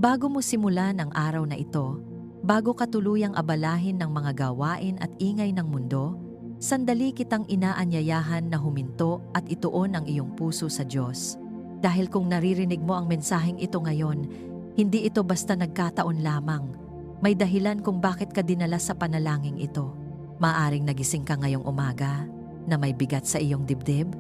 Bago mo simulan ang araw na ito, bago ka tuluyang abalahin ng mga gawain at ingay ng mundo, sandali kitang inaanyayahan na huminto at ituon ang iyong puso sa Diyos. Dahil kung naririnig mo ang mensaheng ito ngayon, hindi ito basta nagkataon lamang. May dahilan kung bakit ka dinala sa panalangin ito. Maaring nagising ka ngayong umaga na may bigat sa iyong dibdib.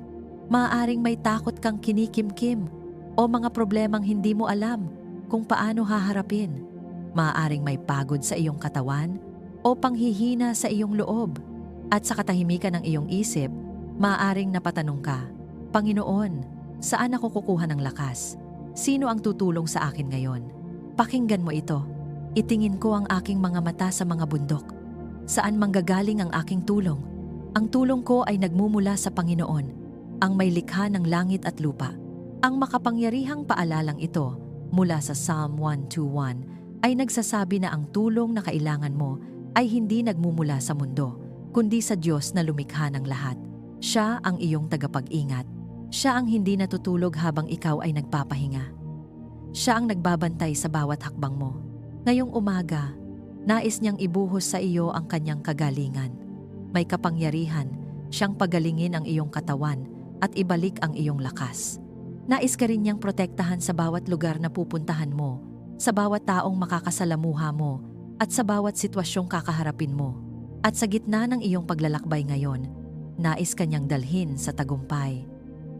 Maaring may takot kang kinikimkim o mga problemang hindi mo alam kung paano haharapin. Maaring may pagod sa iyong katawan o panghihina sa iyong loob. At sa katahimikan ng iyong isip, maaring napatanong ka, Panginoon, saan ako kukuha ng lakas? Sino ang tutulong sa akin ngayon? Pakinggan mo ito. Itingin ko ang aking mga mata sa mga bundok. Saan manggagaling ang aking tulong? Ang tulong ko ay nagmumula sa Panginoon, ang may likha ng langit at lupa. Ang makapangyarihang paalalang ito mula sa Psalm 121 ay nagsasabi na ang tulong na kailangan mo ay hindi nagmumula sa mundo, kundi sa Diyos na lumikha ng lahat. Siya ang iyong tagapag-ingat. Siya ang hindi natutulog habang ikaw ay nagpapahinga. Siya ang nagbabantay sa bawat hakbang mo. Ngayong umaga, nais niyang ibuhos sa iyo ang kanyang kagalingan. May kapangyarihan, siyang pagalingin ang iyong katawan at ibalik ang iyong lakas. Nais ka rin niyang protektahan sa bawat lugar na pupuntahan mo, sa bawat taong makakasalamuha mo, at sa bawat sitwasyong kakaharapin mo. At sa gitna ng iyong paglalakbay ngayon, nais ka niyang dalhin sa tagumpay.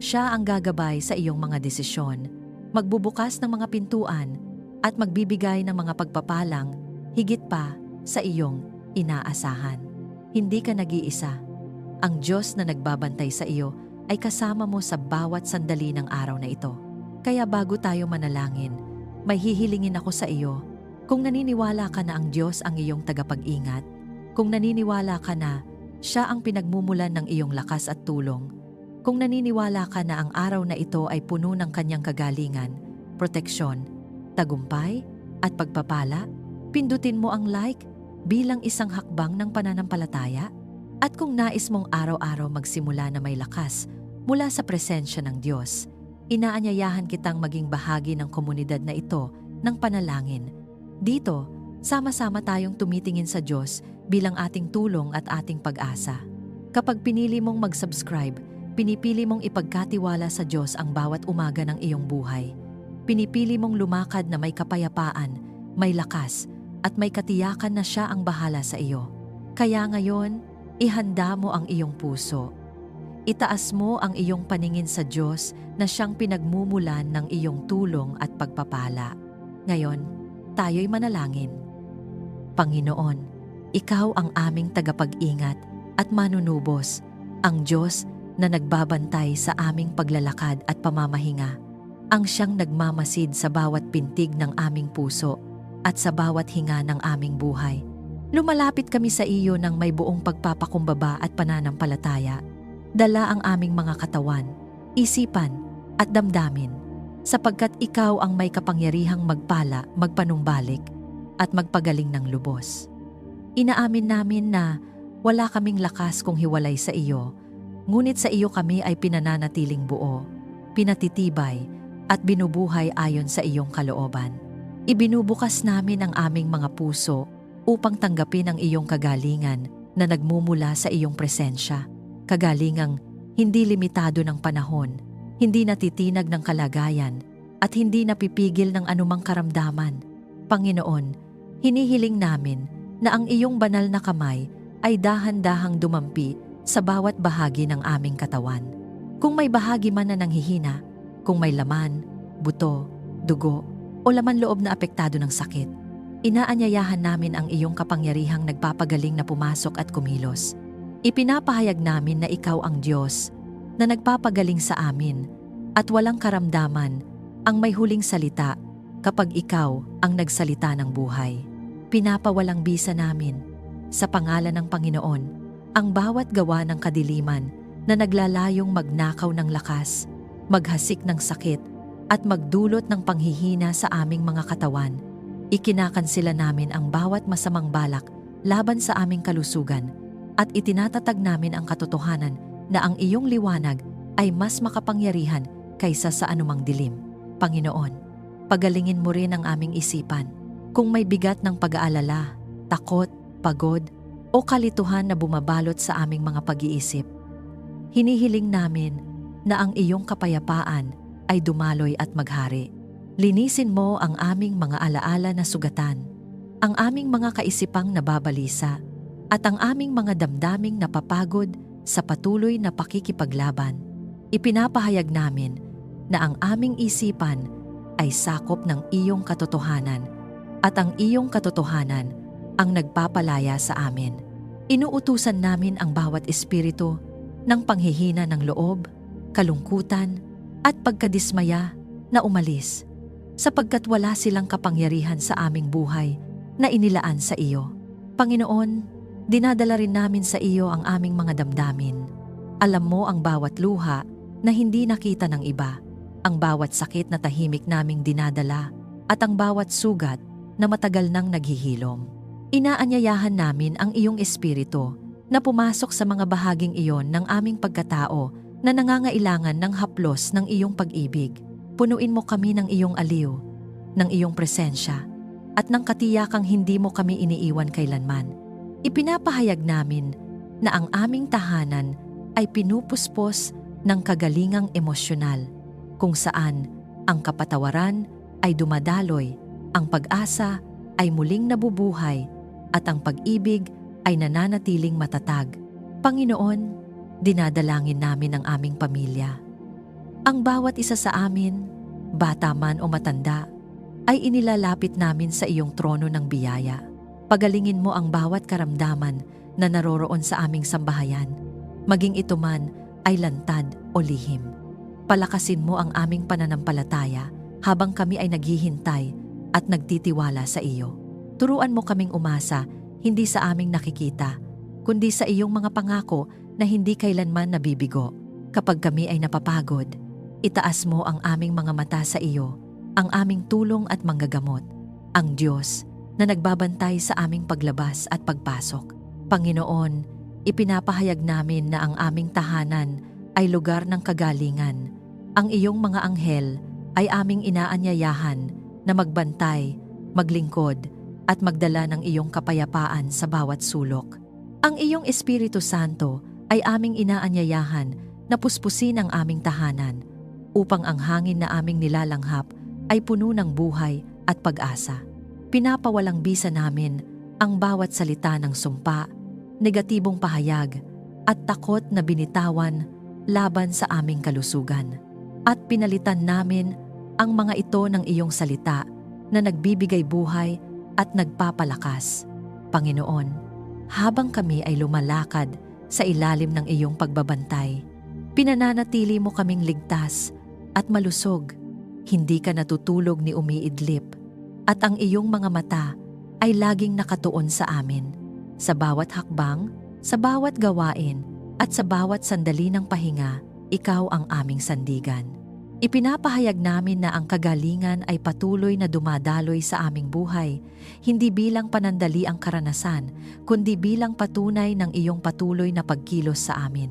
Siya ang gagabay sa iyong mga desisyon, magbubukas ng mga pintuan, at magbibigay ng mga pagpapalang higit pa sa iyong inaasahan. Hindi ka nag-iisa. Ang Diyos na nagbabantay sa iyo ay kasama mo sa bawat sandali ng araw na ito. Kaya bago tayo manalangin, may hihilingin ako sa iyo. Kung naniniwala ka na ang Diyos ang iyong tagapag-ingat, kung naniniwala ka na Siya ang pinagmumulan ng iyong lakas at tulong, kung naniniwala ka na ang araw na ito ay puno ng kanyang kagalingan, proteksyon, tagumpay, at pagpapala, pindutin mo ang like bilang isang hakbang ng pananampalataya. At kung nais mong araw-araw magsimula na may lakas mula sa presensya ng Diyos, inaanyayahan kitang maging bahagi ng komunidad na ito ng panalangin. Dito, sama-sama tayong tumitingin sa Diyos bilang ating tulong at ating pag-asa. Kapag pinili mong mag-subscribe, pinipili mong ipagkatiwala sa Diyos ang bawat umaga ng iyong buhay. Pinipili mong lumakad na may kapayapaan, may lakas, at may katiyakan na Siya ang bahala sa iyo. Kaya ngayon, ihanda mo ang iyong puso. Itaas mo ang iyong paningin sa Diyos na Siyang pinagmumulan ng iyong tulong at pagpapala. Ngayon, tayo'y manalangin. Panginoon, Ikaw ang aming tagapag-ingat at manunubos, ang Diyos na nagbabantay sa aming paglalakad at pamamahinga, ang Siyang nagmamasid sa bawat pintig ng aming puso at sa bawat hinga ng aming buhay. Lumalapit kami sa iyo ng may buong pagpapakumbaba at pananampalataya. Dala ang aming mga katawan, isipan at damdamin, sapagkat Ikaw ang may kapangyarihang magpala, magpanumbalik at magpagaling ng lubos. Inaamin namin na wala kaming lakas kung hiwalay sa iyo, ngunit sa iyo kami ay pinananatiling buo, pinatitibay at binubuhay ayon sa iyong kalooban. Ibinubukas namin ang aming mga puso upang tanggapin ang iyong kagalingan na nagmumula sa iyong presensya. Kagalingang hindi limitado ng panahon, hindi natitinag ng kalagayan, at hindi napipigil ng anumang karamdaman. Panginoon, hinihiling namin na ang iyong banal na kamay ay dahan-dahang dumampi sa bawat bahagi ng aming katawan. Kung may bahagi man na nanghihina, kung may laman, buto, dugo, o laman loob na apektado ng sakit, inaanyayahan namin ang iyong kapangyarihang nagpapagaling na pumasok at kumilos. Ipinapahayag namin na Ikaw ang Diyos na nagpapagaling sa amin at walang karamdaman ang may huling salita kapag Ikaw ang nagsalita ng buhay. Pinapawalang bisa namin sa pangalan ng Panginoon ang bawat gawa ng kadiliman na naglalayong magnakaw ng lakas, maghasik ng sakit, at magdulot ng panghihina sa aming mga katawan. Ikinakansela namin ang bawat masamang balak laban sa aming kalusugan at itinatatag namin ang katotohanan na ang iyong liwanag ay mas makapangyarihan kaysa sa anumang dilim. Panginoon, pagalingin mo rin ang aming isipan. Kung may bigat ng pag-aalala, takot, pagod, o kalituhan na bumabalot sa aming mga pag-iisip, hinihiling namin na ang iyong kapayapaan ay dumaloy at maghari. Linisin mo ang aming mga alaala na sugatan, ang aming mga kaisipang nababalisa, at ang aming mga damdaming napapagod sa patuloy na pakikipaglaban. Ipinapahayag namin na ang aming isipan ay sakop ng iyong katotohanan at ang iyong katotohanan ang nagpapalaya sa amin. Inuutusan namin ang bawat espiritu ng panghihina ng loob, kalungkutan, at pagkadismaya na umalis, sapagkat wala silang kapangyarihan sa aming buhay na inilaan sa iyo. Panginoon, dinadala rin namin sa iyo ang aming mga damdamin. Alam mo ang bawat luha na hindi nakita ng iba, ang bawat sakit na tahimik naming dinadala, at ang bawat sugat na matagal nang naghihilom. Inaanyayahan namin ang iyong espiritu na pumasok sa mga bahaging iyon ng aming pagkatao na nangangailangan ng haplos ng iyong pag-ibig. Punuin mo kami ng iyong aliw, ng iyong presensya, at ng katiyakang hindi mo kami iniiwan kailanman. Ipinapahayag namin na ang aming tahanan ay pinupuspos ng kagalingang emosyonal, kung saan ang kapatawaran ay dumadaloy, ang pag-asa ay muling nabubuhay, at ang pag-ibig ay nananatiling matatag. Panginoon, dinadalangin namin ang aming pamilya. Ang bawat isa sa amin, bata man o matanda, ay inilalapit namin sa iyong trono ng biyaya. Pagalingin mo ang bawat karamdaman na naroroon sa aming sambahayan, maging ito man ay lantad o lihim. Palakasin mo ang aming pananampalataya habang kami ay naghihintay at nagtitiwala sa iyo. Turuan mo kaming umasa hindi sa aming nakikita, kundi sa iyong mga pangako na hindi kailanman nabibigo. Kapag kami ay napapagod, itaas mo ang aming mga mata sa iyo, ang aming tulong at manggagamot, ang Diyos na nagbabantay sa aming paglabas at pagpasok. Panginoon, ipinapahayag namin na ang aming tahanan ay lugar ng kagalingan. Ang iyong mga anghel ay aming inaanyayahan na magbantay, maglingkod, at magdala ng iyong kapayapaan sa bawat sulok. Ang iyong Espiritu Santo ay aming inaanyayahan na puspusin ang aming tahanan upang ang hangin na aming nilalanghap ay puno ng buhay at pag-asa. Pinapawalang bisa namin ang bawat salita ng sumpa, negatibong pahayag, at takot na binitawan laban sa aming kalusugan. At pinalitan namin ang mga ito ng iyong salita na nagbibigay buhay at nagpapalakas. Panginoon, habang kami ay lumalakad sa ilalim ng iyong pagbabantay, pinananatili mo kaming ligtas at malusog. Hindi ka natutulog ni umiidlip, at ang iyong mga mata ay laging nakatuon sa amin. Sa bawat hakbang, sa bawat gawain, at sa bawat sandali ng pahinga, ikaw ang aming sandigan. Ipinapahayag namin na ang kagalingan ay patuloy na dumadaloy sa aming buhay, hindi bilang panandali ang karanasan, kundi bilang patunay ng iyong patuloy na pagkilos sa amin.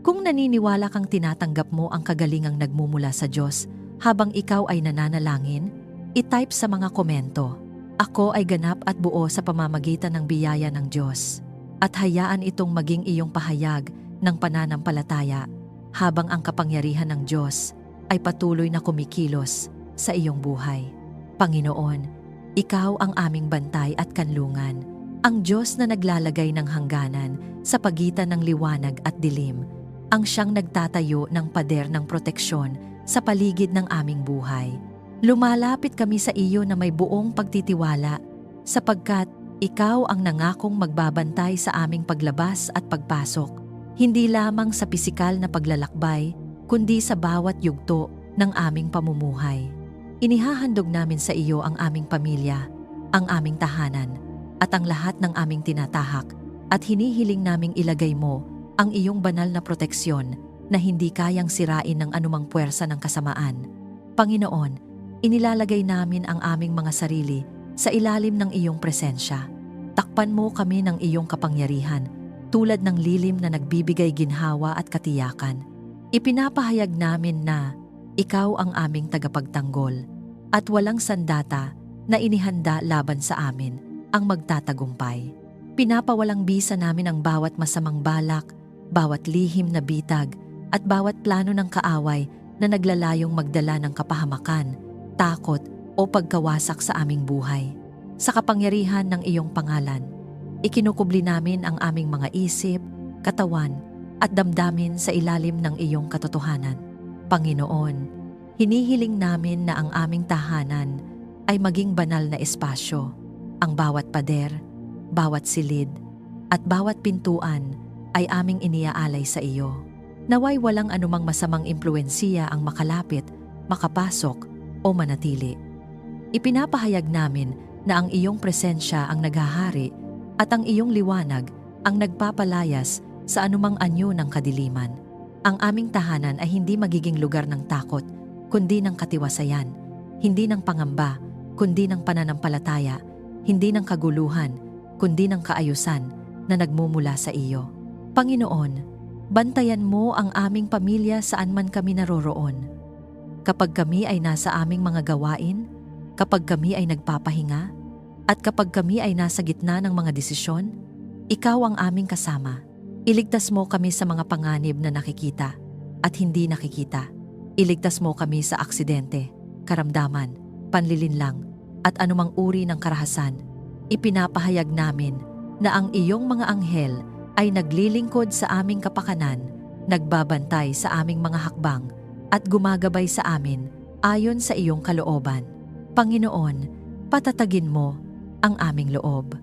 Kung naniniwala kang tinatanggap mo ang kagalingang nagmumula sa Diyos habang ikaw ay nananalangin, i-type sa mga komento, "Ako ay ganap at buo sa pamamagitan ng biyaya ng Diyos." At hayaan itong maging iyong pahayag ng pananampalataya habang ang kapangyarihan ng Diyos ay patuloy na kumikilos sa iyong buhay. Panginoon, ikaw ang aming bantay at kanlungan, ang Diyos na naglalagay ng hangganan sa pagitan ng liwanag at dilim, ang siyang nagtatayo ng pader ng proteksyon sa paligid ng aming buhay. Lumalapit kami sa iyo na may buong pagtitiwala, sapagkat ikaw ang nangakong magbabantay sa aming paglabas at pagpasok, hindi lamang sa pisikal na paglalakbay, kundi sa bawat yugto ng aming pamumuhay. Inihahandog namin sa iyo ang aming pamilya, ang aming tahanan, at ang lahat ng aming tinatahak, at hinihiling naming ilagay mo ang iyong banal na proteksyon na hindi kayang sirain ng anumang puwersa ng kasamaan. Panginoon, inilalagay namin ang aming mga sarili sa ilalim ng iyong presensya. Takpan mo kami ng iyong kapangyarihan, tulad ng lilim na nagbibigay ginhawa at katiyakan. Ipinapahayag namin na ikaw ang aming tagapagtanggol, at walang sandata na inihanda laban sa amin ang magtatagumpay. Pinapawalang bisa namin ang bawat masamang balak, bawat lihim na bitag, at bawat plano ng kaaway na naglalayong magdala ng kapahamakan, takot o pagkawasak sa aming buhay. Sa kapangyarihan ng iyong pangalan, ikinukubli namin ang aming mga isip, katawan, at damdamin sa ilalim ng iyong katotohanan. Panginoon, hinihiling namin na ang aming tahanan ay maging banal na espasyo. Ang bawat pader, bawat silid, at bawat pintuan ay aming iniaalay sa iyo. Naway walang anumang masamang impluwensiya ang makalapit, makapasok o manatili. Ipinapahayag namin na ang iyong presensya ang naghahari at ang iyong liwanag ang nagpapalayas sa anumang anyo ng kadiliman. Ang aming tahanan ay hindi magiging lugar ng takot, kundi ng katiwasayan, hindi ng pangamba, kundi ng pananampalataya, hindi ng kaguluhan, kundi ng kaayusan na nagmumula sa iyo. Panginoon, bantayan mo ang aming pamilya saan man kami naroroon. Kapag kami ay nasa aming mga gawain, kapag kami ay nagpapahinga, at kapag kami ay nasa gitna ng mga desisyon, ikaw ang aming kasama. Iligtas mo kami sa mga panganib na nakikita at hindi nakikita. Iligtas mo kami sa aksidente, karamdaman, panlilinlang, at anumang uri ng karahasan. Ipinapahayag namin na ang iyong mga anghel ay naglilingkod sa aming kapakanan, nagbabantay sa aming mga hakbang, at gumagabay sa amin ayon sa iyong kalooban. Panginoon, patatagin mo ang aming loob.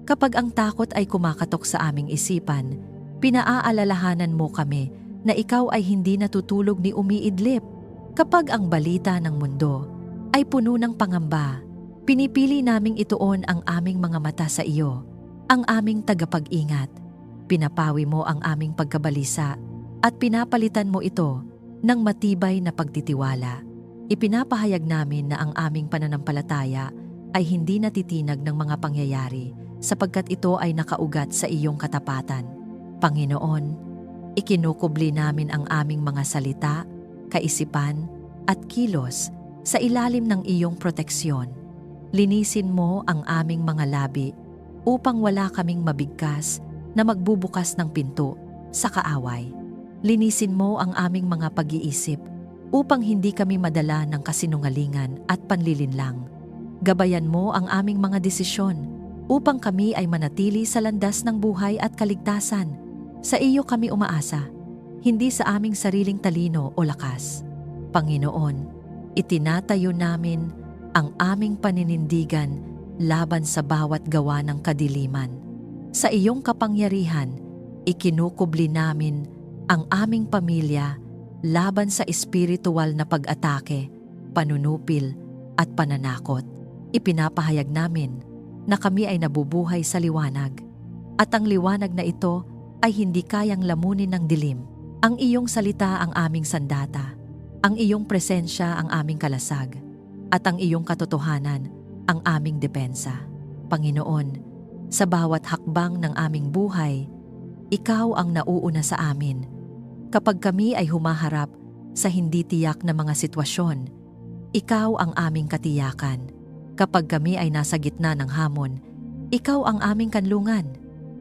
Kapag ang takot ay kumakatok sa aming isipan, pinaaalalahanan mo kami na ikaw ay hindi natutulog ni umiidlip. Kapag ang balita ng mundo ay puno ng pangamba, pinipili naming ituon ang aming mga mata sa iyo, ang aming tagapag-ingat. Pinapawi mo ang aming pagkabalisa at pinapalitan mo ito ng matibay na pagtitiwala. Ipinapahayag namin na ang aming pananampalataya ay hindi natitinag ng mga pangyayari sapagkat ito ay nakaugat sa iyong katapatan. Panginoon, ikinukubli namin ang aming mga salita, kaisipan at kilos sa ilalim ng iyong proteksyon. Linisin mo ang aming mga labi upang wala kaming mabigkas na magbubukas ng pinto sa kaaway. Linisin mo ang aming mga pag-iisip upang hindi kami madala ng kasinungalingan at panlilinlang. Gabayan mo ang aming mga desisyon upang kami ay manatili sa landas ng buhay at kaligtasan. Sa iyo kami umaasa, hindi sa aming sariling talino o lakas. Panginoon, itinatayo namin ang aming paninindigan laban sa bawat gawa ng kadiliman. Sa iyong kapangyarihan, ikinukubli namin ang aming pamilya laban sa espiritual na pag-atake, panunupil at pananakot. Ipinapahayag namin na kami ay nabubuhay sa liwanag at ang liwanag na ito ay hindi kayang lamunin ng dilim. Ang iyong salita ang aming sandata, ang iyong presensya ang aming kalasag, at ang iyong katotohanan ang aming depensa. Panginoon, sa bawat hakbang ng aming buhay, ikaw ang nauuna sa amin. Kapag kami ay humaharap sa hindi tiyak na mga sitwasyon, ikaw ang aming katiyakan. Kapag kami ay nasa gitna ng hamon, ikaw ang aming kanlungan.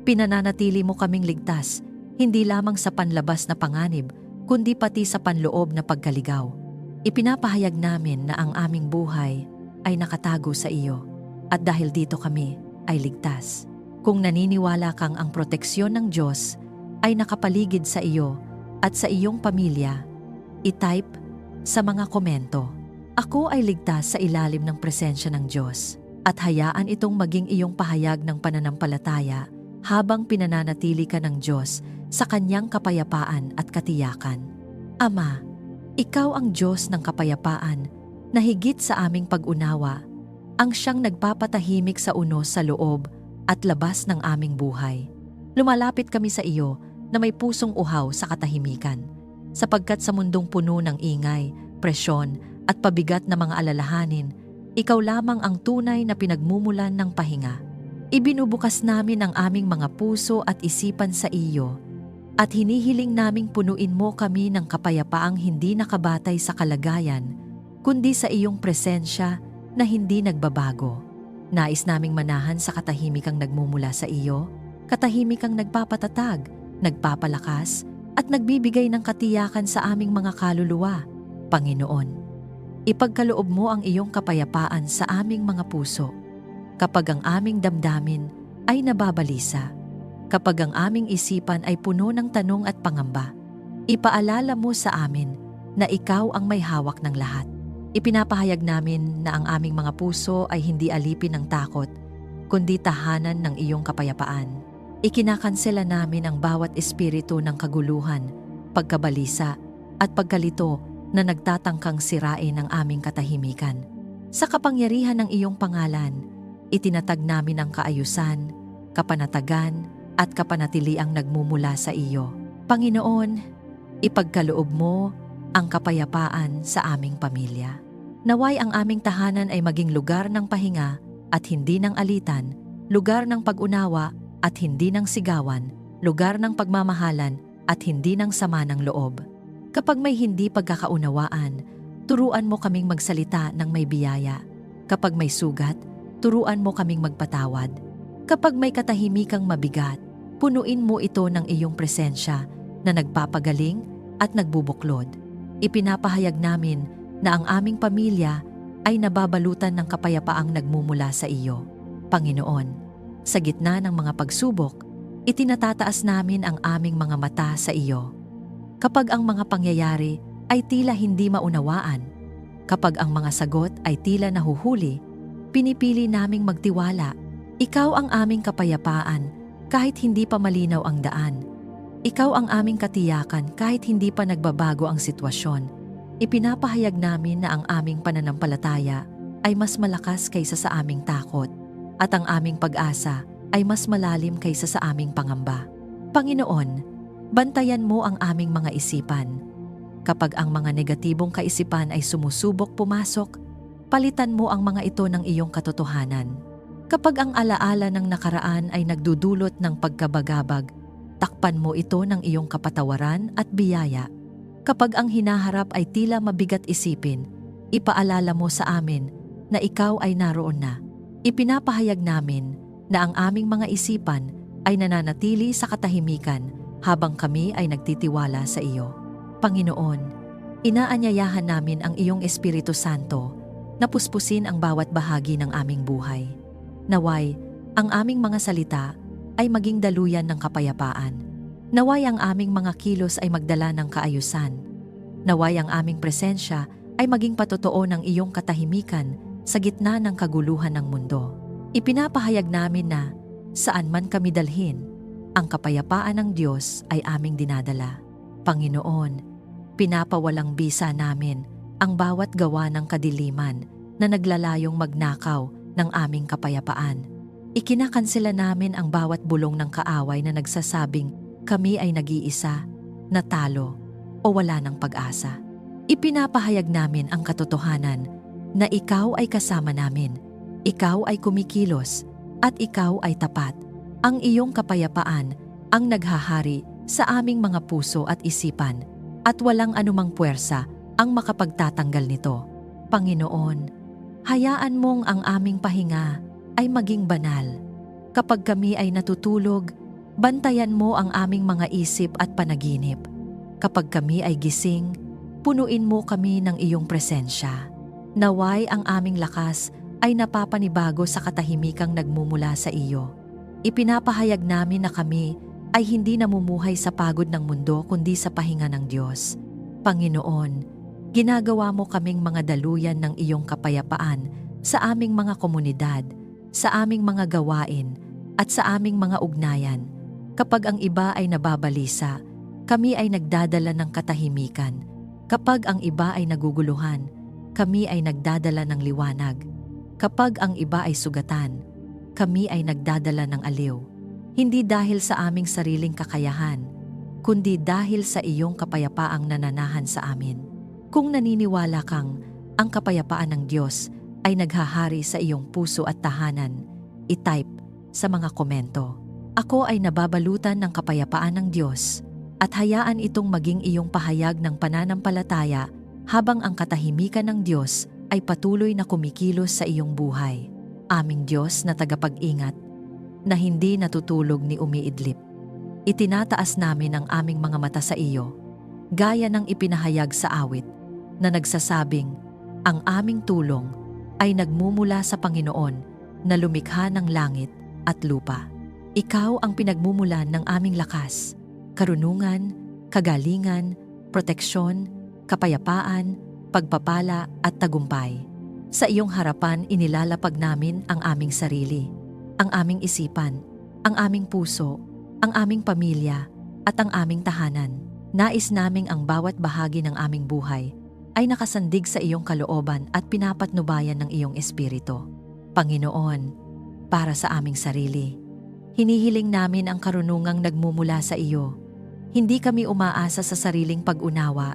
Pinananatili mo kaming ligtas, hindi lamang sa panlabas na panganib, kundi pati sa panloob na pagkaligaw. Ipinapahayag namin na ang aming buhay ay nakatago sa iyo, at dahil dito kami ay ligtas. Kung naniniwala kang ang proteksyon ng Diyos ay nakapaligid sa iyo at sa iyong pamilya, i-type sa mga komento, "Ako ay ligtas sa ilalim ng presensya ng Diyos," at hayaan itong maging iyong pahayag ng pananampalataya habang pinananatili ka ng Diyos sa kanyang kapayapaan at katiyakan. Ama, ikaw ang Diyos ng kapayapaan na higit sa aming pag-unawa, ang siyang nagpapatahimik sa unos sa loob at labas ng aming buhay. Lumalapit kami sa iyo na may pusong uhaw sa katahimikan, sapagkat sa mundong puno ng ingay, presyon at pabigat na mga alalahanin, ikaw lamang ang tunay na pinagmumulan ng pahinga. Ibinubukas namin ang aming mga puso at isipan sa iyo, at hinihiling naming punuin mo kami ng kapayapaang hindi nakabatay sa kalagayan, kundi sa iyong presensya na hindi nagbabago. Nais naming manahan sa katahimikang nagmumula sa iyo, katahimikang nagpapatatag, nagpapalakas, at nagbibigay ng katiyakan sa aming mga kaluluwa. Panginoon, ipagkaloob mo ang iyong kapayapaan sa aming mga puso. Kapag ang aming damdamin ay nababalisa, kapag ang aming isipan ay puno ng tanong at pangamba, ipaalala mo sa amin na ikaw ang may hawak ng lahat. Ipinapahayag namin na ang aming mga puso ay hindi alipin ng takot, kundi tahanan ng iyong kapayapaan. Ikinakansela namin ang bawat espiritu ng kaguluhan, pagkabalisa, at pagkalito na nagtatangkang sirain ang aming katahimikan. Sa kapangyarihan ng iyong pangalan, itinatag namin ang kaayusan, kapanatagan, at kapanatiliang nagmumula sa iyo. Panginoon, ipagkaloob mo ang kapayapaan sa aming pamilya. Naway ang aming tahanan ay maging lugar ng pahinga at hindi ng alitan, lugar ng pag-unawa at hindi ng sigawan, lugar ng pagmamahalan at hindi ng sama ng loob. Kapag may hindi pagkakaunawaan, turuan mo kaming magsalita ng may biyaya. Kapag may sugat, turuan mo kaming magpatawad. Kapag may katahimikang mabigat, punuin mo ito ng iyong presensya na nagpapagaling at nagbubuklod. Ipinapahayag namin na ang aming pamilya ay nababalutan ng kapayapaang nagmumula sa iyo. Panginoon, sa gitna ng mga pagsubok, itinatataas namin ang aming mga mata sa iyo. Kapag ang mga pangyayari ay tila hindi maunawaan, kapag ang mga sagot ay tila nahuhuli, pinipili naming magtiwala. Ikaw ang aming kapayapaan kahit hindi pa malinaw ang daan. Ikaw ang aming katiyakan kahit hindi pa nagbabago ang sitwasyon. Ipinapahayag namin na ang aming pananampalataya ay mas malakas kaysa sa aming takot at ang aming pag-asa ay mas malalim kaysa sa aming pangamba. Panginoon, bantayan mo ang aming mga isipan. Kapag ang mga negatibong kaisipan ay sumusubok pumasok, palitan mo ang mga ito ng iyong katotohanan. Kapag ang alaala ng nakaraan ay nagdudulot ng pagkabagabag, takpan mo ito ng iyong kapatawaran at biyaya. Kapag ang hinaharap ay tila mabigat isipin, ipaalala mo sa amin na ikaw ay naroon na. Ipinapahayag namin na ang aming mga isipan ay nananatili sa katahimikan habang kami ay nagtitiwala sa iyo. Panginoon, inaanyayahan namin ang iyong Espiritu Santo na puspusin ang bawat bahagi ng aming buhay. Naway, ang aming mga salita ay maging daluyan ng kapayapaan. Naway ang aming mga kilos ay magdala ng kaayusan. Naway ang aming presensya ay maging patotoo ng iyong katahimikan sa gitna ng kaguluhan ng mundo. Ipinapahayag namin na saan man kami dalhin, ang kapayapaan ng Diyos ay aming dinadala. Panginoon, pinapawalang bisa namin ang bawat gawa ng kadiliman na naglalayong magnakaw ng aming kapayapaan. Ikinakansela namin ang bawat bulong ng kaaway na nagsasabing kami ay nag-iisa, natalo, o wala ng pag-asa. Ipinapahayag namin ang katotohanan na ikaw ay kasama namin, ikaw ay kumikilos, at ikaw ay tapat. Ang iyong kapayapaan ang naghahari sa aming mga puso at isipan, at walang anumang puwersa ang makapagtatanggal nito. Panginoon, hayaan mong ang aming pahinga ay maging banal. Kapag kami ay natutulog, bantayan mo ang aming mga isip at panaginip. Kapag kami ay gising, punuin mo kami ng iyong presensya. Naway ang aming lakas ay napapanibago sa katahimikang nagmumula sa iyo. Ipinapahayag namin na kami ay hindi namumuhay sa pagod ng mundo kundi sa pahinga ng Diyos. Panginoon, ginagawa mo kaming mga daluyan ng iyong kapayapaan sa aming mga komunidad, sa aming mga gawain, at sa aming mga ugnayan. Kapag ang iba ay nababalisa, kami ay nagdadala ng katahimikan. Kapag ang iba ay naguguluhan, kami ay nagdadala ng liwanag. Kapag ang iba ay sugatan, kami ay nagdadala ng aliw. Hindi dahil sa aming sariling kakayahan, kundi dahil sa iyong kapayapaang nananahan sa amin. Kung naniniwala kang ang kapayapaan ng Diyos ay naghahari sa iyong puso at tahanan, i-type sa mga komento. Ako ay nababalutan ng kapayapaan ng Diyos at hayaan itong maging iyong pahayag ng pananampalataya habang ang katahimikan ng Diyos ay patuloy na kumikilos sa iyong buhay. Aming Diyos na tagapag-ingat, na hindi natutulog ni umiidlip. Itinataas namin ang aming mga mata sa iyo, gaya ng ipinahayag sa awit, na nagsasabing, ang aming tulong ay nagmumula sa Panginoon na lumikha ng langit at lupa. Ikaw ang pinagmumulan ng aming lakas, karunungan, kagalingan, proteksyon, kapayapaan, pagpapala at tagumpay. Sa iyong harapan inilalapag namin ang aming sarili, ang aming isipan, ang aming puso, ang aming pamilya at ang aming tahanan. Nais naming ang bawat bahagi ng aming buhay ay nakasandig sa iyong kalooban at pinapatnubayan ng iyong espiritu. Panginoon, para sa aming sarili, hinihiling namin ang karunungang nagmumula sa iyo. Hindi kami umaasa sa sariling pag-unawa,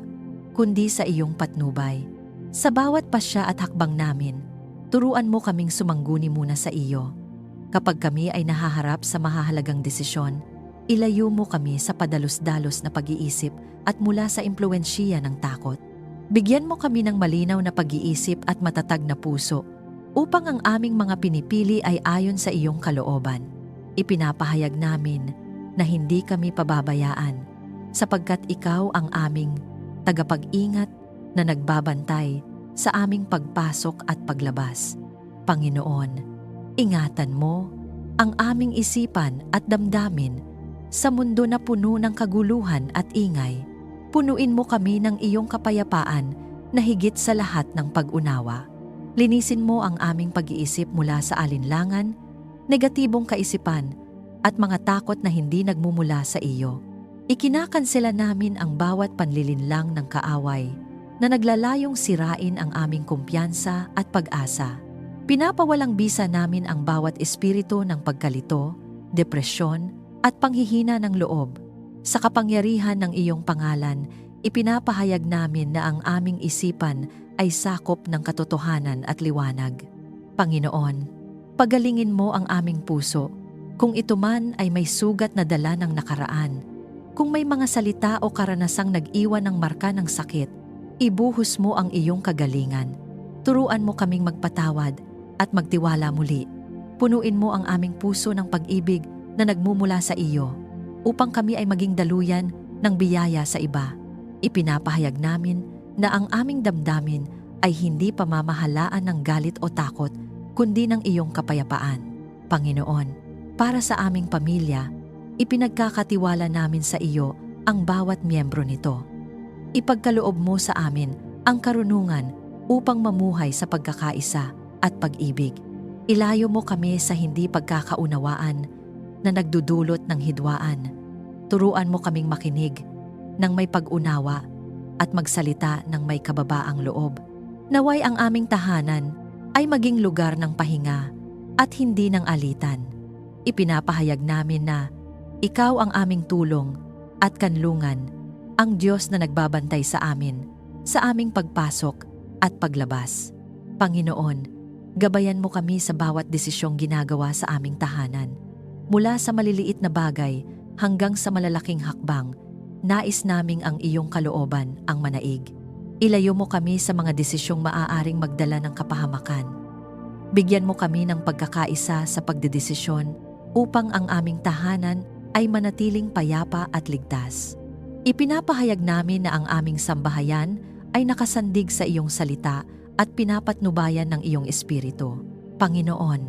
kundi sa iyong patnubay. Sa bawat pasya at hakbang namin, turuan mo kaming sumangguni muna sa iyo. Kapag kami ay nahaharap sa mahahalagang desisyon, ilayo mo kami sa padalos-dalos na pag-iisip at mula sa impluwensya ng takot. Bigyan mo kami ng malinaw na pag-iisip at matatag na puso upang ang aming mga pinipili ay ayon sa iyong kalooban. Ipinapahayag namin na hindi kami pababayaan sapagkat ikaw ang aming tagapag-ingat na nagbabantay sa aming pagpasok at paglabas. Panginoon, ingatan mo ang aming isipan at damdamin sa mundo na puno ng kaguluhan at ingay. Punuin mo kami ng iyong kapayapaan na higit sa lahat ng pag-unawa. Linisin mo ang aming pag-iisip mula sa alinlangan, negatibong kaisipan at mga takot na hindi nagmumula sa iyo. Ikinakansela namin ang bawat panlilinlang ng kaaway na naglalayong sirain ang aming kumpiyansa at pag-asa. Pinapawalang bisa namin ang bawat espiritu ng pagkalito, depresyon at panghihina ng loob. Sa kapangyarihan ng iyong pangalan, ipinapahayag namin na ang aming isipan ay sakop ng katotohanan at liwanag. Panginoon, pagalingin mo ang aming puso, kung ito man ay may sugat na dala ng nakaraan. Kung may mga salita o karanasang nag-iwan ng marka ng sakit, ibuhos mo ang iyong kagalingan. Turuan mo kaming magpatawad at magtiwala muli. Punuin mo ang aming puso ng pag-ibig na nagmumula sa iyo, upang kami ay maging daluyan ng biyaya sa iba. Ipinapahayag namin na ang aming damdamin ay hindi pamamahalaan ng galit o takot, kundi ng iyong kapayapaan. Panginoon, para sa aming pamilya, ipinagkakatiwala namin sa iyo ang bawat miyembro nito. Ipagkaloob mo sa amin ang karunungan upang mamuhay sa pagkakaisa at pag-ibig. Ilayo mo kami sa hindi pagkakaunawaan na nagdudulot ng hidwaan. Turuan mo kaming makinig ng may pag-unawa at magsalita ng may kababaang loob. Naway ang aming tahanan ay maging lugar ng pahinga at hindi ng alitan. Ipinapahayag namin na ikaw ang aming tulong at kanlungan, ang Diyos na nagbabantay sa amin, sa aming pagpasok at paglabas. Panginoon, gabayan mo kami sa bawat desisyong ginagawa sa aming tahanan. Mula sa maliliit na bagay hanggang sa malalaking hakbang, nais naming ang iyong kalooban ang manaig. Ilayo mo kami sa mga desisyong maaaring magdala ng kapahamakan. Bigyan mo kami ng pagkakaisa sa pagdedesisyon upang ang aming tahanan ay manatiling payapa at ligtas. Ipinapahayag namin na ang aming sambahayan ay nakasandig sa iyong salita at pinapatnubayan ng iyong espiritu. Panginoon,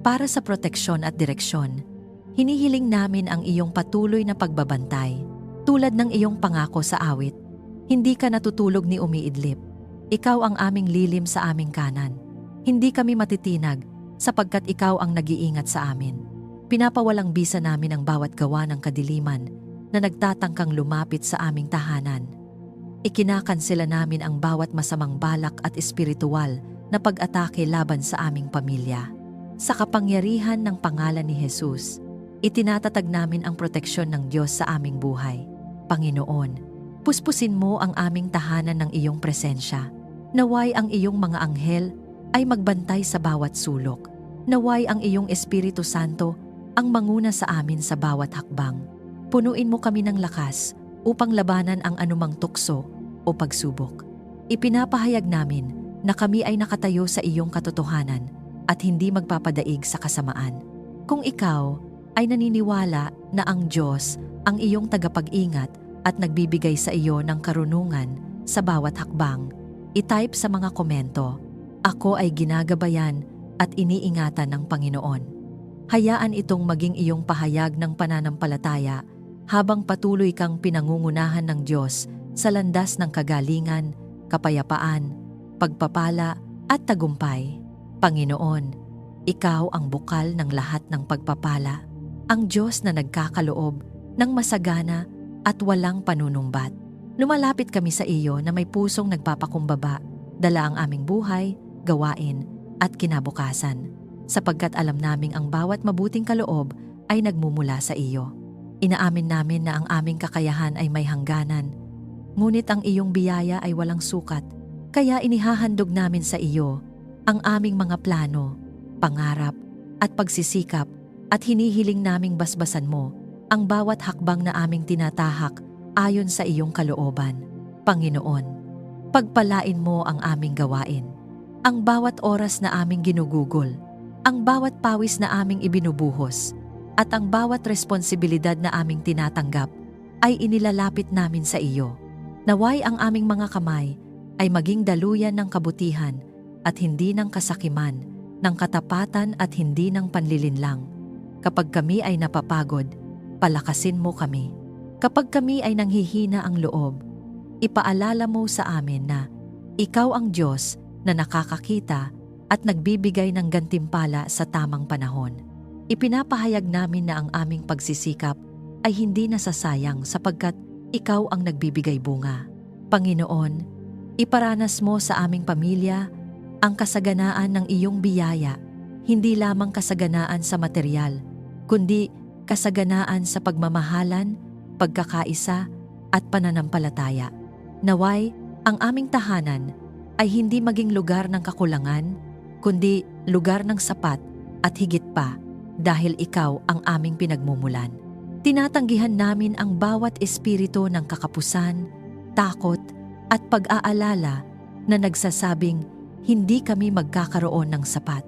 para sa proteksyon at direksyon, hinihiling namin ang iyong patuloy na pagbabantay. Tulad ng iyong pangako sa awit, hindi ka natutulog ni umiidlip. Ikaw ang aming lilim sa aming kanan. Hindi kami matitinag sapagkat ikaw ang nag-iingat sa amin. Pinapawalang bisa namin ang bawat gawa ng kadiliman na nagtatangkang lumapit sa aming tahanan. Ikinakansela namin ang bawat masamang balak at espiritual na pag-atake laban sa aming pamilya. Sa kapangyarihan ng pangalan ni Jesus, itinatatag namin ang proteksyon ng Diyos sa aming buhay. Panginoon, puspusin mo ang aming tahanan ng iyong presensya. Naway ang iyong mga anghel ay magbantay sa bawat sulok. Naway ang iyong Espiritu Santo ang manguna sa amin sa bawat hakbang. Punuin mo kami ng lakas upang labanan ang anumang tukso o pagsubok. Ipinapahayag namin na kami ay nakatayo sa iyong katotohanan at hindi magpapadaig sa kasamaan. Kung ikaw ay naniniwala na ang Diyos ang iyong tagapag-ingat at nagbibigay sa iyo ng karunungan sa bawat hakbang, i-type sa mga komento, "Ako ay ginagabayan at iniingatan ng Panginoon." Hayaan itong maging iyong pahayag ng pananampalataya habang patuloy kang pinangungunahan ng Diyos sa landas ng kagalingan, kapayapaan, pagpapala at tagumpay. Panginoon, Ikaw ang bukal ng lahat ng pagpapala, ang Diyos na nagkakaloob ng masagana at walang panunumbat. Lumalapit kami sa iyo na may pusong nagpapakumbaba, dala ang aming buhay, gawain at kinabukasan, sapagkat alam naming ang bawat mabuting kaloob ay nagmumula sa iyo. Inaamin namin na ang aming kakayahan ay may hangganan, ngunit ang iyong biyaya ay walang sukat. Kaya inihahandog namin sa iyo ang aming mga plano, pangarap at pagsisikap, at hinihiling naming basbasan mo ang bawat hakbang na aming tinatahak ayon sa iyong kalooban. Panginoon, pagpalain mo ang aming gawain, ang bawat oras na aming ginugugol, ang bawat pawis na aming ibinubuhos, at ang bawat responsibilidad na aming tinatanggap ay inilalapit namin sa iyo. Naway ang aming mga kamay ay maging daluyan ng kabutihan at hindi ng kasakiman, ng katapatan at hindi ng panlilinlang. Kapag kami ay napapagod, palakasin mo kami. Kapag kami ay nanghihina ang loob, ipaalala mo sa amin na Ikaw ang Diyos na nakakakita at nagbibigay ng gantimpala sa tamang panahon. Ipinapahayag namin na ang aming pagsisikap ay hindi nasasayang sapagkat Ikaw ang nagbibigay bunga. Panginoon, iparanas mo sa aming pamilya ang kasaganaan ng iyong biyaya, hindi lamang kasaganaan sa material, kundi kasaganaan sa pagmamahalan, pagkakaisa at pananampalataya. Naway, ang aming tahanan ay hindi maging lugar ng kakulangan, kundi lugar ng sapat at higit pa dahil Ikaw ang aming pinagmumulan. Tinatanggihan namin ang bawat espiritu ng kakapusan, takot at pag-aalala na nagsasabing hindi kami magkakaroon ng sapat.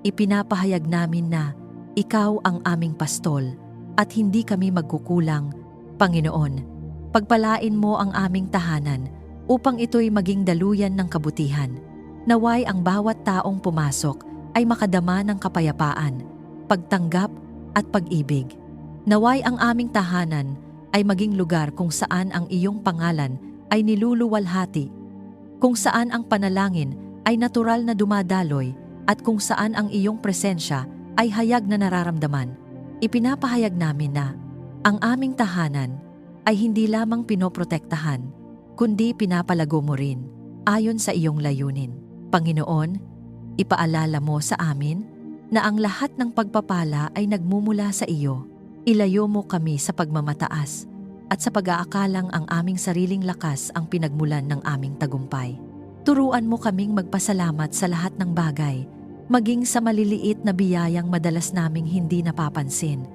Ipinapahayag namin na Ikaw ang aming pastol at hindi kami magkukulang. Panginoon, pagpalain mo ang aming tahanan upang ito'y maging daluyan ng kabutihan. Naway ang bawat taong pumasok ay makadama ng kapayapaan, pagtanggap at pag-ibig. Naway ang aming tahanan ay maging lugar kung saan ang iyong pangalan ay niluluwalhati, kung saan ang panalangin ay natural na dumadaloy at kung saan ang iyong presensya ay hayag na nararamdaman. Ipinapahayag namin na ang aming tahanan ay hindi lamang pinoprotektahan, kundi pinapalago mo rin ayon sa iyong layunin. Panginoon, ipaalala mo sa amin na ang lahat ng pagpapala ay nagmumula sa iyo. Ilayo mo kami sa pagmamataas at sa pag-aakalang ang aming sariling lakas ang pinagmulan ng aming tagumpay. Turuan mo kaming magpasalamat sa lahat ng bagay, maging sa maliliit na biyayang madalas naming hindi napapansin.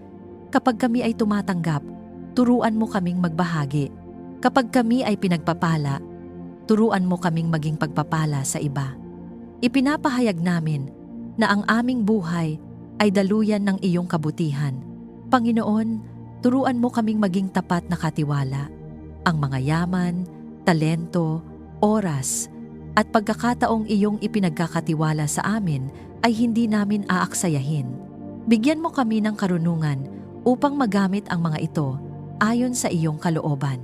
Kapag kami ay tumatanggap, turuan mo kaming magbahagi. Kapag kami ay pinagpapala, turuan mo kaming maging pagpapala sa iba. Ipinapahayag namin na ang aming buhay ay daluyan ng iyong kabutihan. Panginoon, turuan mo kaming maging tapat na katiwala. Ang mga yaman, talento, oras, at pagkakataong iyong ipinagkakatiwala sa amin ay hindi namin aaksayahin. Bigyan mo kami ng karunungan upang magamit ang mga ito ayon sa iyong kalooban.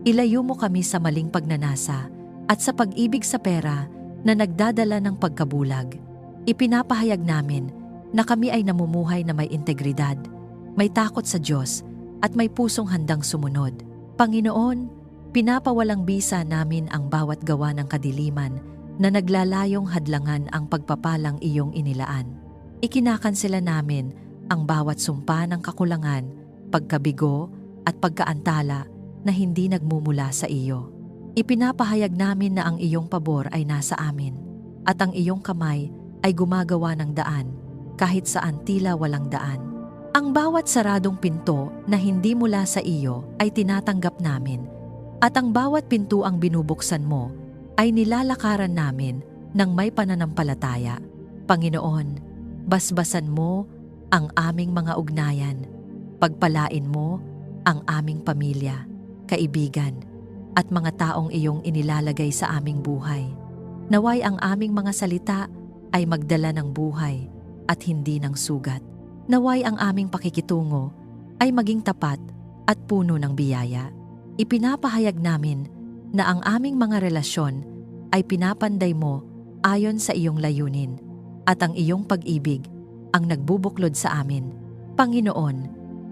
Ilayo mo kami sa maling pagnanasa at sa pag-ibig sa pera na nagdadala ng pagkabulag. Ipinapahayag namin na kami ay namumuhay na may integridad, may takot sa Diyos at may pusong handang sumunod. Panginoon, pinapawalang bisa namin ang bawat gawa ng kadiliman na naglalayong hadlangan ang pagpapalang iyong inilaan. Ikinakansela namin ang bawat sumpa ng kakulangan, pagkabigo at pagkaantala na hindi nagmumula sa iyo. Ipinapahayag namin na ang iyong pabor ay nasa amin at ang iyong kamay ay gumagawa ng daan kahit saan tila walang daan. Ang bawat saradong pinto na hindi mula sa iyo ay tinatanggap namin at ang bawat pintuang binubuksan mo ay nilalakaran namin ng may pananampalataya. Panginoon, basbasan mo ang aming mga ugnayan. Pagpalain mo ang aming pamilya, kaibigan, at mga taong iyong inilalagay sa aming buhay. Naway ang aming mga salita ay magdala ng buhay at hindi ng sugat. Naway ang aming pakikitungo ay maging tapat at puno ng biyaya. Ipinapahayag namin na ang aming mga relasyon ay pinapanday mo ayon sa iyong layunin at ang iyong pag-ibig ang nagbubuklod sa amin. Panginoon,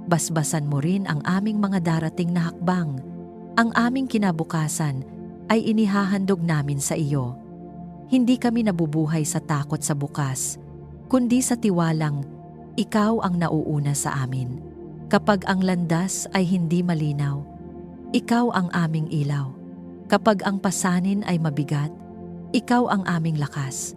basbasan mo rin ang aming mga darating na hakbang. Ang aming kinabukasan ay inihahandog namin sa iyo. Hindi kami nabubuhay sa takot sa bukas, kundi sa tiwalang ikaw ang nauuna sa amin. Kapag ang landas ay hindi malinaw, ikaw ang aming ilaw. Kapag ang pasanin ay mabigat, ikaw ang aming lakas.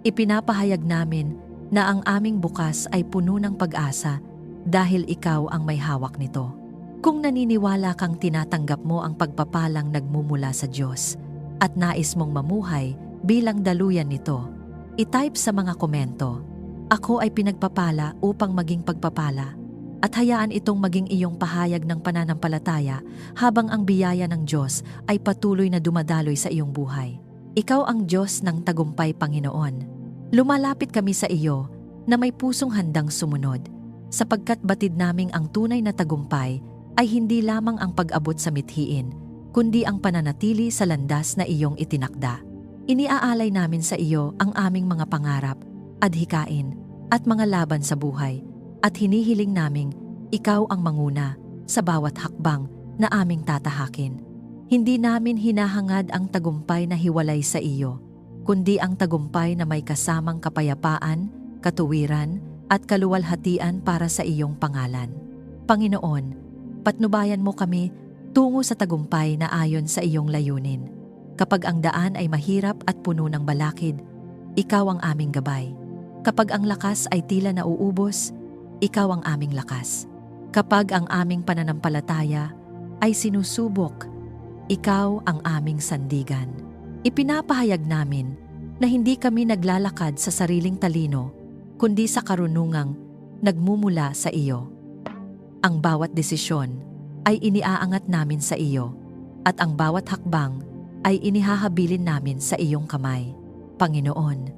Ipinapahayag namin na ang aming bukas ay puno ng pag-asa dahil ikaw ang may hawak nito. Kung naniniwala kang tinatanggap mo ang pagpapalang nagmumula sa Diyos at nais mong mamuhay bilang daluyan nito, i-type sa mga komento, "Ako ay pinagpapala upang maging pagpapala." At hayaan itong maging iyong pahayag ng pananampalataya habang ang biyaya ng Diyos ay patuloy na dumadaloy sa iyong buhay. Ikaw ang Diyos ng tagumpay, Panginoon. Lumalapit kami sa iyo na may pusong handang sumunod, sapagkat batid naming ang tunay na tagumpay ay hindi lamang ang pag-abot sa mithiin, kundi ang pananatili sa landas na iyong itinakda. Iniaalay namin sa iyo ang aming mga pangarap, adhikain, at mga laban sa buhay, at hinihiling naming ikaw ang manguna sa bawat hakbang na aming tatahakin. Hindi namin hinahangad ang tagumpay na hiwalay sa iyo, kundi ang tagumpay na may kasamang kapayapaan, katuwiran, at kaluwalhatian para sa iyong pangalan. Panginoon, patnubayan mo kami tungo sa tagumpay na ayon sa iyong layunin. Kapag ang daan ay mahirap at puno ng balakid, ikaw ang aming gabay. Kapag ang lakas ay tila nauubos, ikaw ang aming lakas. Kapag ang aming pananampalataya ay sinusubok, ikaw ang aming sandigan. Ipinapahayag namin na hindi kami naglalakad sa sariling talino, kundi sa karunungang nagmumula sa iyo. Ang bawat desisyon ay iniaangat namin sa iyo, at ang bawat hakbang ay inihahabilin namin sa iyong kamay. Panginoon,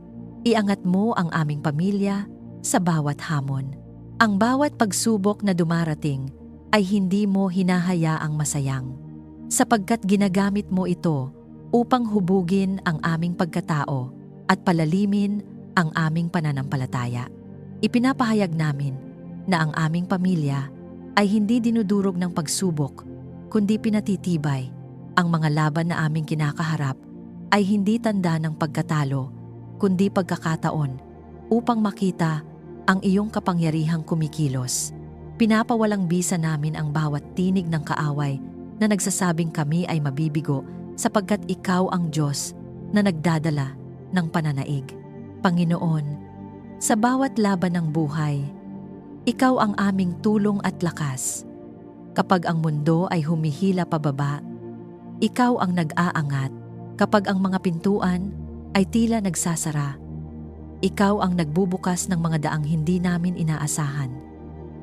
iangat mo ang aming pamilya sa bawat hamon. Ang bawat pagsubok na dumarating ay hindi mo hinahayaang masayang, sapagkat ginagamit mo ito upang hubugin ang aming pagkatao at palalimin ang aming pananampalataya. Ipinapahayag namin na ang aming pamilya ay hindi dinudurog ng pagsubok, kundi pinatitibay. Ang mga laban na aming kinakaharap ay hindi tanda ng pagkatalo, kundi pagkakataon upang makita ang iyong kapangyarihang kumikilos. Pinapawalang bisa namin ang bawat tinig ng kaaway na nagsasabing kami ay mabibigo sapagkat ikaw ang Diyos na nagdadala ng pananaig. Panginoon, sa bawat laban ng buhay, ikaw ang aming tulong at lakas. Kapag ang mundo ay humihila pababa, ikaw ang nag-aangat. Kapag ang mga pintuan ay tila nagsasara, ikaw ang nagbubukas ng mga daang hindi namin inaasahan.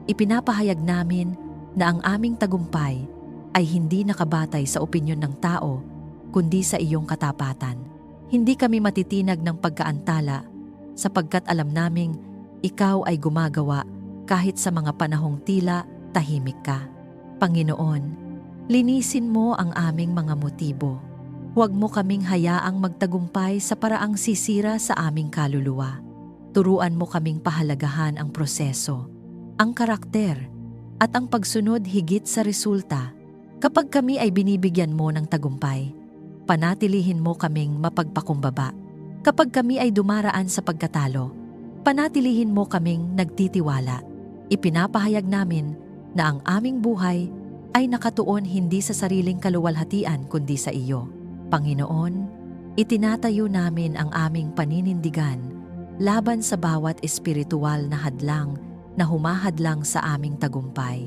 Ipinapahayag namin na ang aming tagumpay ay hindi nakabatay sa opinyon ng tao, kundi sa iyong katapatan. Hindi kami matitinag ng pagkaantala, sapagkat alam naming ikaw ay gumagawa kahit sa mga panahong tila tahimik ka. Panginoon, linisin mo ang aming mga motibo. Huwag mo kaming hayaang magtagumpay sa paraang sisira sa aming kaluluwa. Turuan mo kaming pahalagahan ang proseso, ang karakter, at ang pagsunod higit sa resulta. Kapag kami ay binibigyan mo ng tagumpay, panatilihin mo kaming mapagpakumbaba. Kapag kami ay dumaraan sa pagkatalo, panatilihin mo kaming nagtitiwala. Ipinapahayag namin na ang aming buhay ay nakatuon hindi sa sariling kaluwalhatian kundi sa iyo. Panginoon, itinatayo namin ang aming paninindigan laban sa bawat espiritual na hadlang na humahadlang sa aming tagumpay.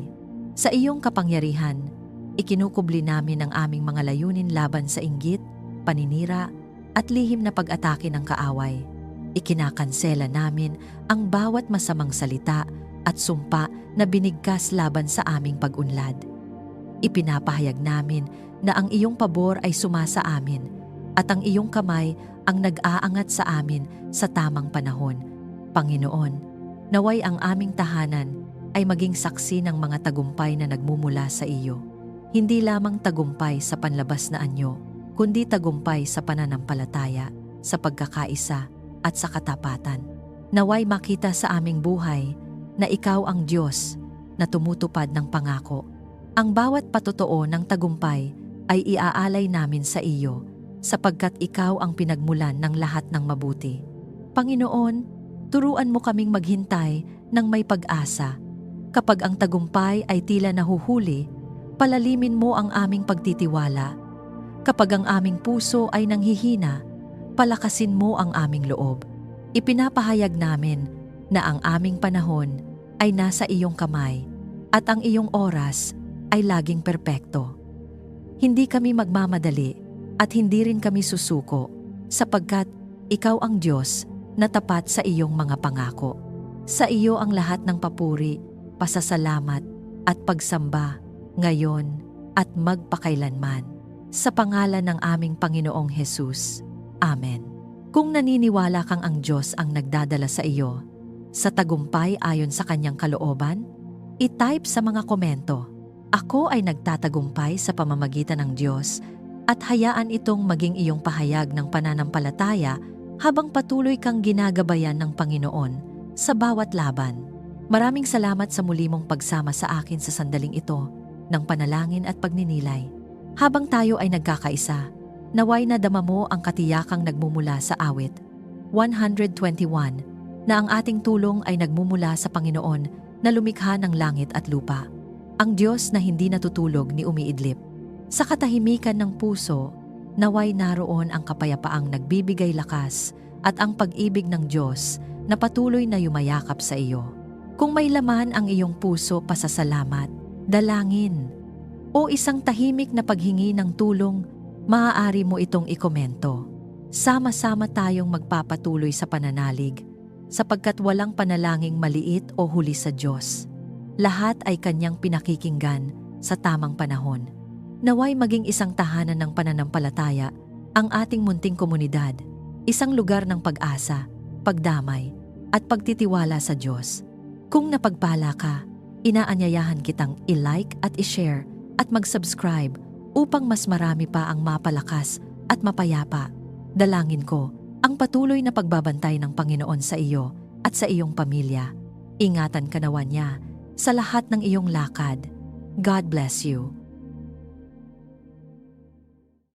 Sa iyong kapangyarihan, ikinukubli namin ang aming mga layunin laban sa inggit, paninira, at lihim na pag-atake ng kaaway. Ikinakansela namin ang bawat masamang salita at sumpa na binigkas laban sa aming pag-unlad. Ipinapahayag namin na ang iyong pabor ay sumasa amin at ang iyong kamay ang nag-aangat sa amin sa tamang panahon. Panginoon, naway ang aming tahanan ay maging saksi ng mga tagumpay na nagmumula sa iyo. Hindi lamang tagumpay sa panlabas na anyo, kundi tagumpay sa pananampalataya, sa pagkakaisa at sa katapatan. Naway makita sa aming buhay na ikaw ang Diyos na tumutupad ng pangako. Ang bawat patotoo ng tagumpay ay iaalay namin sa iyo sapagkat ikaw ang pinagmulan ng lahat ng mabuti. Panginoon, turuan mo kaming maghintay ng may pag-asa. Kapag ang tagumpay ay tila nahuhuli, palalimin mo ang aming pagtitiwala. Kapag ang aming puso ay nanghihina, palakasin mo ang aming loob. Ipinapahayag namin na ang aming panahon ay nasa iyong kamay at ang iyong oras ay laging perpekto. Hindi kami magmamadali at hindi rin kami susuko sapagkat ikaw ang Diyos na tapat sa iyong mga pangako. Sa iyo ang lahat ng papuri, pasasalamat at pagsamba ngayon at magpakailanman. Sa pangalan ng aming Panginoong Hesus. Amen. Kung naniniwala kang ang Diyos ang nagdadala sa iyo, sa tagumpay ayon sa kanyang kalooban, i-type sa mga komento, "Ako ay nagtatagumpay sa pamamagitan ng Diyos," at hayaan itong maging iyong pahayag ng pananampalataya habang patuloy kang ginagabayan ng Panginoon sa bawat laban. Maraming salamat sa muli mong pagsama sa akin sa sandaling ito ng panalangin at pagninilay. Habang tayo ay nagkakaisa, naway nadama mo ang katiyakang nagmumula sa awit 121 na ang ating tulong ay nagmumula sa Panginoon na lumikha ng langit at lupa, ang Diyos na hindi natutulog ni umiidlip. Sa katahimikan ng puso, naway naroon ang kapayapaang nagbibigay lakas at ang pag-ibig ng Diyos na patuloy na yumayakap sa iyo. Kung may laman ang iyong puso pasasalamat, dalangin, o isang tahimik na paghingi ng tulong, maaari mo itong ikomento. Sama-sama tayong magpapatuloy sa pananalig, sapagkat walang panalangin maliit o huli sa Diyos. Lahat ay kanyang pinakikinggan sa tamang panahon. Naway maging isang tahanan ng pananampalataya ang ating munting komunidad, isang lugar ng pag-asa, pagdamay, at pagtitiwala sa Diyos. Kung napagpala ka, inaanyayahan kitang i-like at i-share at mag-subscribe upang mas marami pa ang mapalakas at mapayapa. Dalangin ko ang patuloy na pagbabantay ng Panginoon sa iyo at sa iyong pamilya. Ingatan ka nawa niya sa lahat ng iyong lakad. God bless you.